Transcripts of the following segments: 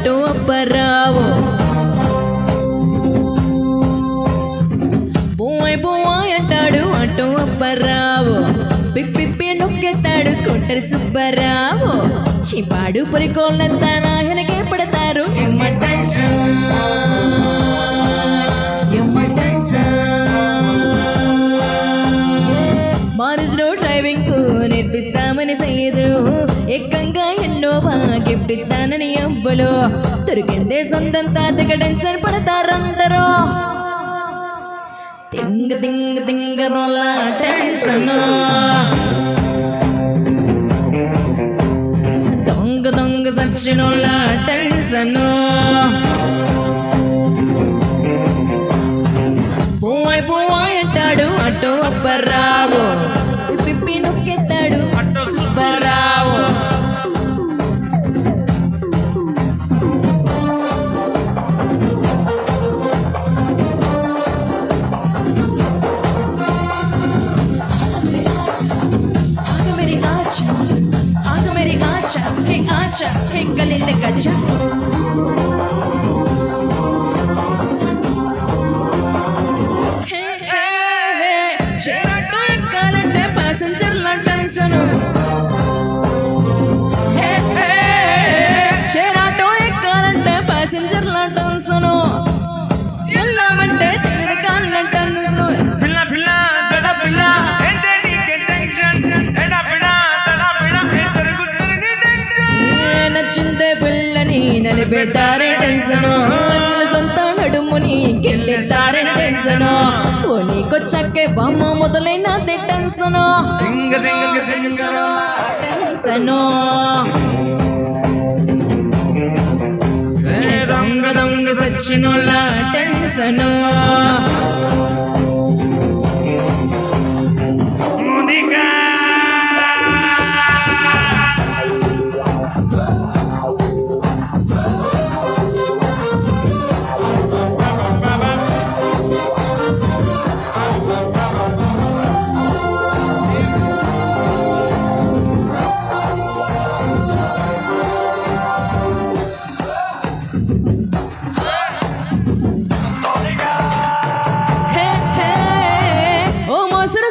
అటు అబ్బరావు పోయ్ అంటాడు అటు అబ్బరావు పిప్పి నొక్కెత్తాడు స్కూటర్ సుబ్బరావు చిపాడు పురికోళ్ళంతా నాయనకే పడతారు మారుతిలో డ్రైవింగ్ కు నేర్పిస్తామని సయ్యదులు ఎక్కంగా ఎన్నోవా గిఫ్ట్ ఇస్తానని అబ్బులు దొరికిందే సొంతం తాతగా టెన్షన్ పడతారందరూ తింగ తింగ తింగ రోల టెన్షన్ దొంగ దొంగ సచ్చినోళ్ళ టెన్షన్ పోయ్ అంటాడు అటు అబ్బరావు పిప్పి నొక్కెత్తాడు సుబ్బరావు आग मेरी आचा हे गले ले गजा हे शेराटो ఎక్కాలంటే ప్యాసింజర్ల టెన్షన్ షేరాటో ఎక్కాలంటే ప్యాసింజర్ల టెన్షన్ వెళ్ళామంటే తెలియదు కాళ్ళ టెన్షన్ పిల్ల పిల్ల గడ పిల్ల నచ్చిందే పిల్లని నలిపేతారే టెన్షను సొంత నడుముని గెల్లెతారే టెన్షను ఓ నీకొచ్చాకే బామ్మ మొదలైనదే టెన్షను దొంగ దొంగ సచ్చినోళ్ళ టెన్షను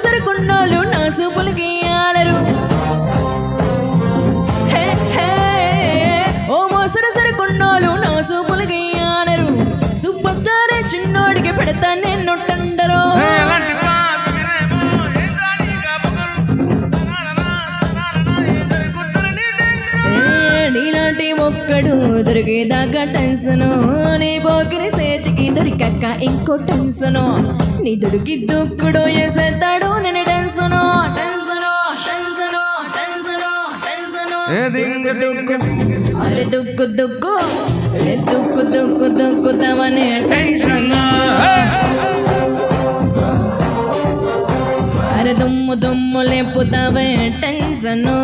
సరుకున్నోళ్ళు నా సూపులకి ఆలరు ఓ మోసర సరుకున్నోళ్ళు నా సూపులకి ఆలరు సూపర్ స్టార్ చిన్నోడికి పెడతా నేను టండరు నీలాంటి ఒక్కడు దొరికేదాకా టెన్షను నీ పోకిరి చేతికి దొరికాక ఇంకో టెన్షను నీ దొరికి దుక్కుడు వేసేస్తాడు నేను టెన్షను అరే దుక్కు దుక్కు దుక్కు దుక్కు దుక్కుతామనే టెన్షన్ అరే దుమ్ము దుమ్ము లేపుతావే టెన్షను